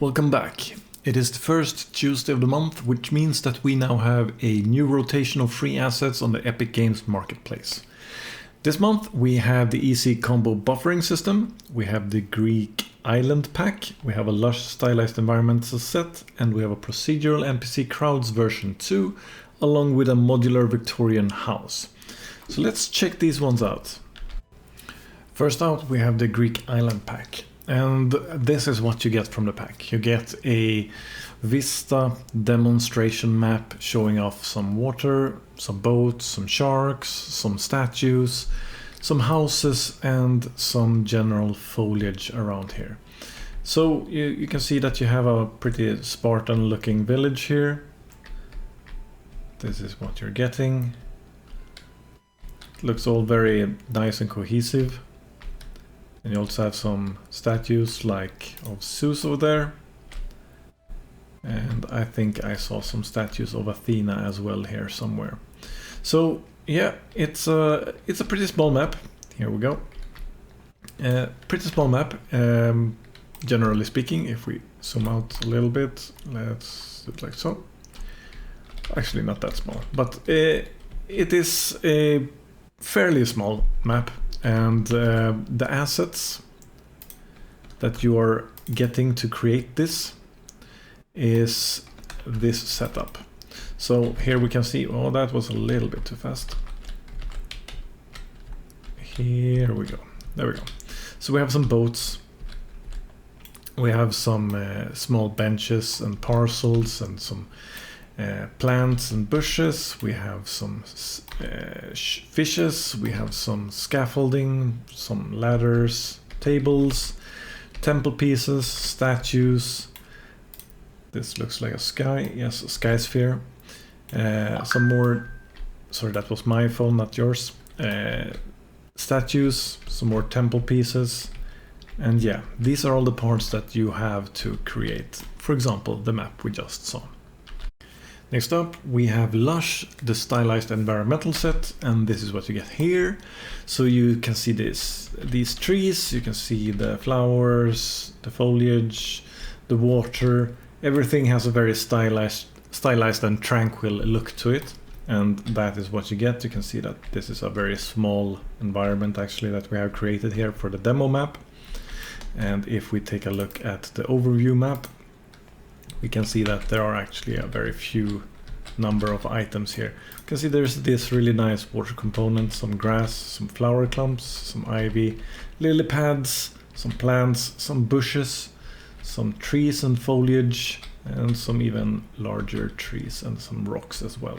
Welcome back. It is the first Tuesday of the month, which means that we now have a new rotation of free assets on the Epic Games Marketplace. This month we have the easy combo buffering system, we have the Greek Island pack, we have a Lush Stylized environmental set, and we have a Procedural NPC Crowds V2, along with a Modular Victorian house. So let's check these ones out. First out we have the Greek Island pack. And this is what you get from the pack. You get a Vista demonstration map showing off some water, some boats, some sharks, some statues, some houses, and some general foliage around here. So you can see that you have a pretty Spartan looking village here. This is what you're getting. It looks all very nice and cohesive. And you also have some statues like of Zeus over there. And I think I saw some statues of Athena as well here somewhere. So yeah, it's a pretty small map. Here we go. Pretty small map, generally speaking. If we zoom out a little bit, let's do it like so. Actually not that small, but it is a fairly small map. And the assets that you are getting to create this is this setup. So here we can see, oh, that was a little bit too fast. Here we go. There we go. So we have some boats. We have some small benches and parcels and some plants and bushes. We have some fishes, we have some scaffolding, some ladders, tables, temple pieces, statues. This looks like a sky, yes, a sky sphere. Some more, sorry, that was my phone, not yours. Statues, some more temple pieces. And yeah, these are all the parts that you have to create, for example, the map we just saw. Next up we have Lush, the Stylized environmental set, and this is what you get here. So you can see these trees, you can see the flowers, the foliage, the water. Everything has a very stylized and tranquil look to it, and that is what you get. You can see that this is a very small environment actually that we have created here for the demo map. And if we take a look at the overview map, we can see that there are actually a very few number of items here. You can see there's this really nice water component, some grass, some flower clumps, some ivy, lily pads, some plants, some bushes, some trees and foliage, and some even larger trees and some rocks as well.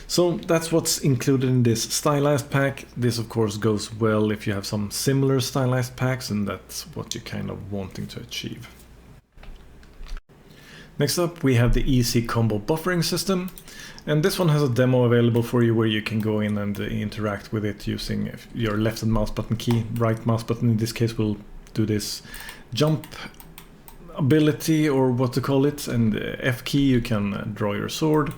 So that's what's included in this stylized pack. This of course goes well if you have some similar stylized packs, and that's what you're kind of wanting to achieve. Next up we have the easy combo buffering system, and this one has a demo available for you where you can go in and interact with it using your left and mouse button key. Right mouse button in this case will do this jump ability, or what to call it, and F key you can draw your sword,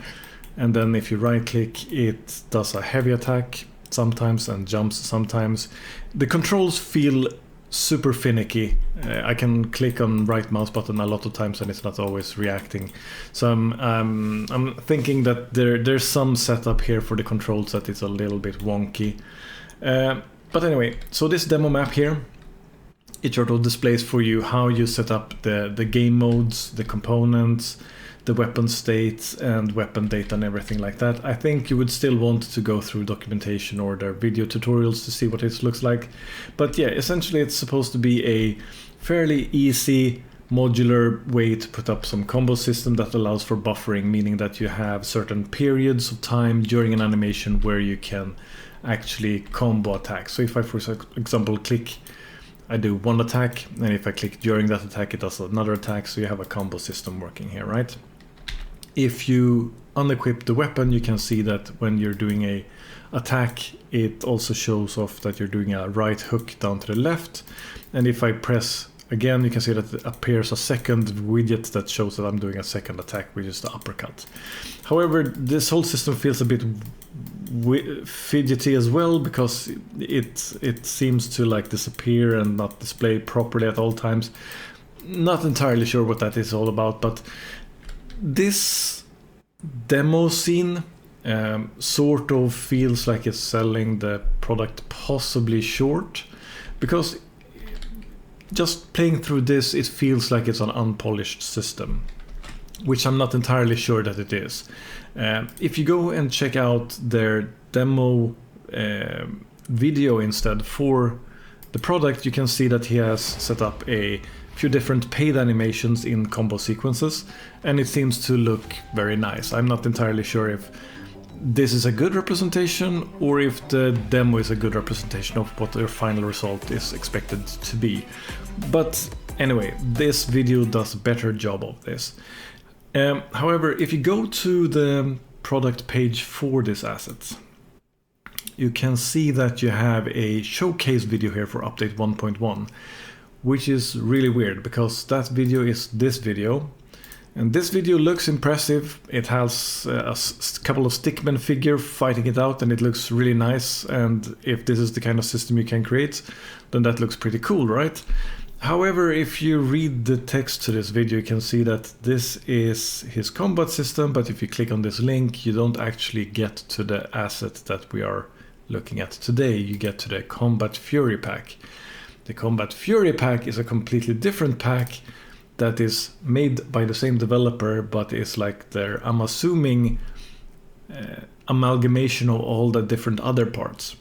and then if you right click it does a heavy attack sometimes and jumps sometimes. The controls feel super finicky. I can click on right mouse button a lot of times and it's not always reacting. So I'm thinking that there's some setup here for the controls that it's a little bit wonky. But anyway, so this demo map here, it sort of displays for you how you set up the game modes, the components, the weapon states and weapon data and everything like that. I think you would still want to go through documentation or their video tutorials to see what it looks like. But yeah, essentially it's supposed to be a fairly easy modular way to put up some combo system that allows for buffering, meaning that you have certain periods of time during an animation where you can actually combo attack. So if I, for example, click, I do one attack, and if I click during that attack it does another attack, so you have a combo system working here, right? If you unequip the weapon, you can see that when you're doing a attack, it also shows off that you're doing a right hook down to the left. And if I press again, you can see that it appears a second widget that shows that I'm doing a second attack, which is the uppercut. However, this whole system feels a bit fidgety as well, because it seems to like disappear and not display properly at all times. not entirely sure what that is all about, but this demo scene sort of feels like it's selling the product possibly short, because just playing through this, it feels like it's an unpolished system, which I'm not entirely sure that it is. If you go and check out their demo video instead for the product, you can see that he has set up a few different paid animations in combo sequences, and it seems to look very nice. I'm not entirely sure if this is a good representation or if the demo is a good representation of what their final result is expected to be. But anyway, this video does a better job of this. However, if you go to the product page for this asset, you can see that you have a showcase video here for update 1.1, which is really weird because that video is this video. And this video looks impressive. It has a couple of stickman figure fighting it out, and it looks really nice. And if this is the kind of system you can create, then that looks pretty cool, right? However, if you read the text to this video, you can see that this is his combat system, but if you click on this link, you don't actually get to the asset that we are looking at today. You get to the Combat Fury pack. The Combat Fury pack is a completely different pack that is made by the same developer, but is like their, I'm assuming, amalgamation of all the different other parts.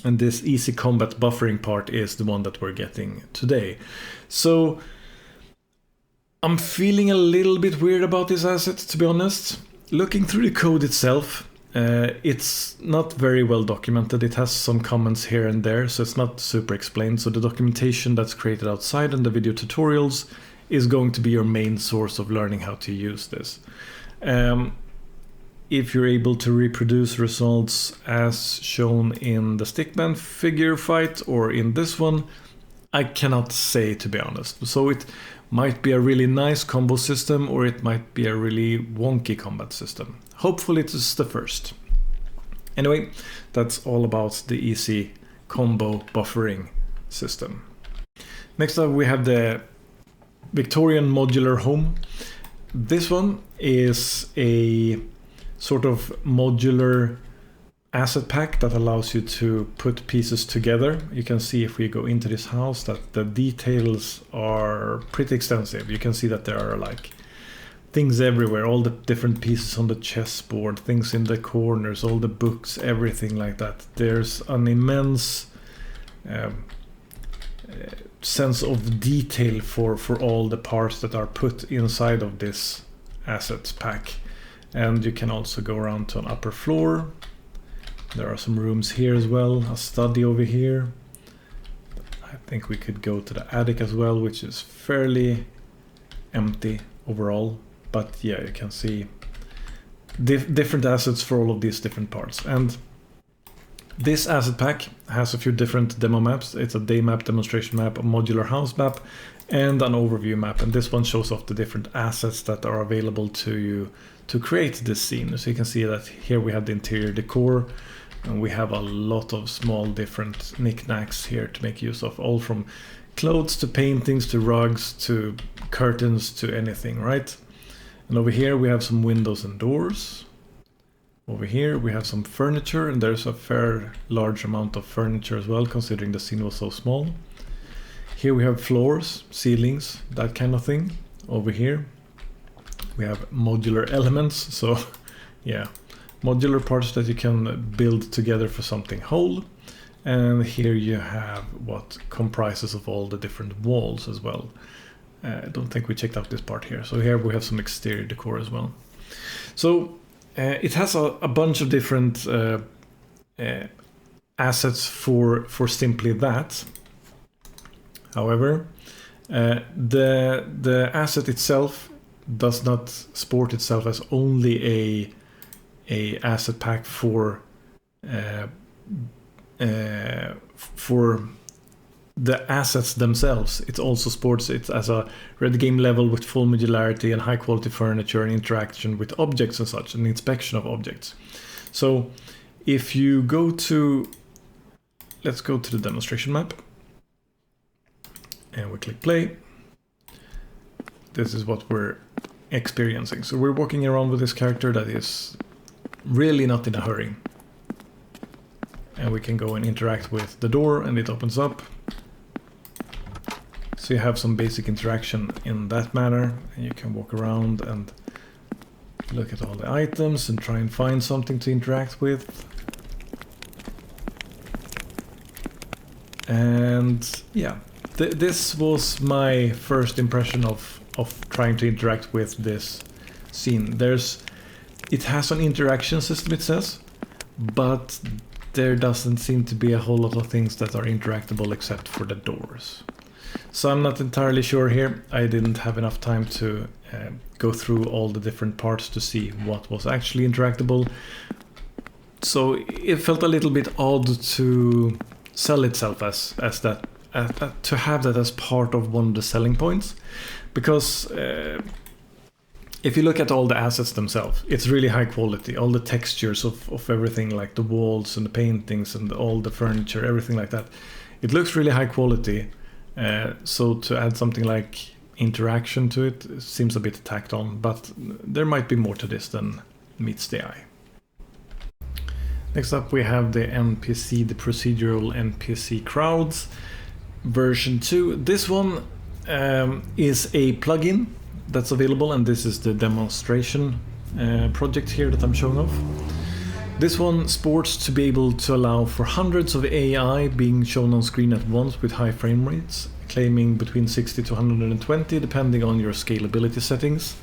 And this easy combat buffering part is the one that we're getting today. So I'm feeling a little bit weird about this asset, to be honest. Looking through the code itself, it's not very well documented. It has some comments here and there, so it's not super explained. So the documentation that's created outside and the video tutorials is going to be your main source of learning how to use this. If you're able to reproduce results as shown in the stickman figure fight or in this one, I cannot say, to be honest. So it might be a really nice combo system, or it might be a really wonky combat system. Hopefully it is the first. Anyway, that's all about the easy combo buffering system. Next up we have the Victorian Modular Home. This one is a sort of modular asset pack that allows you to put pieces together. You can see if we go into this house that the details are pretty extensive. You can see that there are like things everywhere, all the different pieces on the chessboard, things in the corners, all the books, everything like that. There's an immense sense of detail for all the parts that are put inside of this assets pack. And you can also go around to an upper floor. There are some rooms here as well, a study over here. I think we could go to the attic as well, which is fairly empty overall. But yeah, you can see different assets for all of these different parts. And this asset pack has a few different demo maps. It's a day map, demonstration map, a modular house map, and an overview map. And this one shows off the different assets that are available to you to create this scene. So you can see that here we have the interior decor, and we have a lot of small different knickknacks here to make use of, all from clothes to paintings to rugs to curtains to anything, right? And over here we have some windows and doors. Over here we have some furniture, and there's a fair large amount of furniture as well, considering the scene was so small. Here we have floors, ceilings, that kind of thing. Over here we have modular elements, so yeah, modular parts that you can build together for something whole. And here you have what comprises of all the different walls as well. I don't think we checked out this part here. So here we have some exterior decor as well. So it has a bunch of different assets for simply that. However, the asset itself does not sport itself as only a asset pack for the assets themselves. It also sports it as a red game level with full modularity and high quality furniture and interaction with objects and such, and inspection of objects. So if you go to, let's go to the demonstration map, and we click play. this is what we're experiencing. So we're walking around with this character that is really not in a hurry. And we can go and interact with the door and it opens up. So you have some basic interaction in that manner, and you can walk around and look at all the items and try and find something to interact with. And yeah, this was my first impression of trying to interact with this scene. It has an interaction system, it says, but there doesn't seem to be a whole lot of things that are interactable except for the doors. So I'm not entirely sure here. I didn't have enough time to go through all the different parts to see what was actually interactable. So it felt a little bit odd to sell itself as that, to have that as part of one of the selling points, because if you look at all the assets themselves, it's really high quality. All the textures of everything, like the walls and the paintings and all the furniture, everything like that, it looks really high quality. So to add something like interaction to it seems a bit tacked on, but there might be more to this than meets the eye. Next up we have the NPC, the Procedural NPC Crowds version 2. This one is a plugin that's available, and this is the demonstration project here that I'm showing off. This one sports to be able to allow for hundreds of AI being shown on screen at once with high frame rates, claiming between 60 to 120 depending on your scalability settings.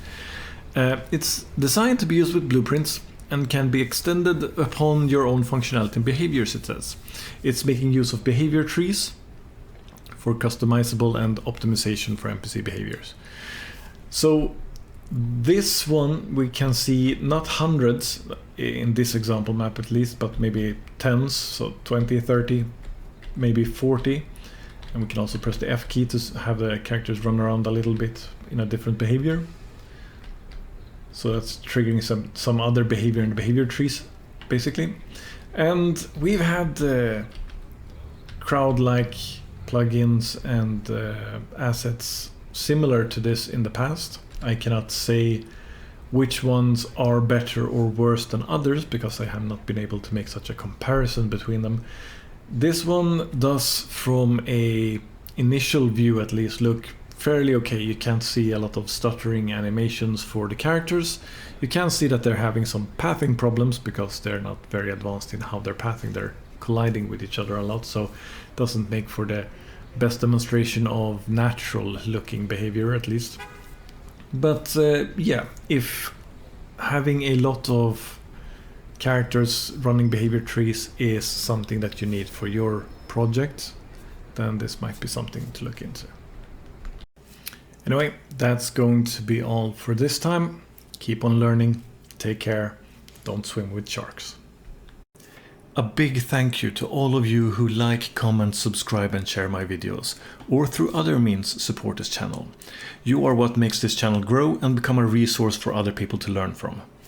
It's designed to be used with blueprints and can be extended upon your own functionality and behaviors, it says. It's making use of behavior trees for customizable and optimization for NPC behaviors. So this one we can see not hundreds in this example map at least, but maybe tens, so 20, 30, maybe 40. And we can also press the F key to have the characters run around a little bit in a different behavior. So that's triggering some other behavior in the behavior trees, basically. And we've had crowd-like plugins and assets similar to this in the past. I cannot say which ones are better or worse than others because I have not been able to make such a comparison between them. This one does, from a initial view at least, look fairly okay. You can't see a lot of stuttering animations for the characters. You can see that they're having some pathing problems because they're not very advanced in how they're pathing. They're colliding with each other a lot, so it doesn't make for the best demonstration of natural looking behavior, at least. But yeah, if having a lot of characters running behavior trees is something that you need for your project, then this might be something to look into. Anyway, that's going to be all for this time. Keep on learning, take care, don't swim with sharks. A big thank you to all of you who like, comment, subscribe and share my videos, or through other means support this channel. You are what makes this channel grow and become a resource for other people to learn from.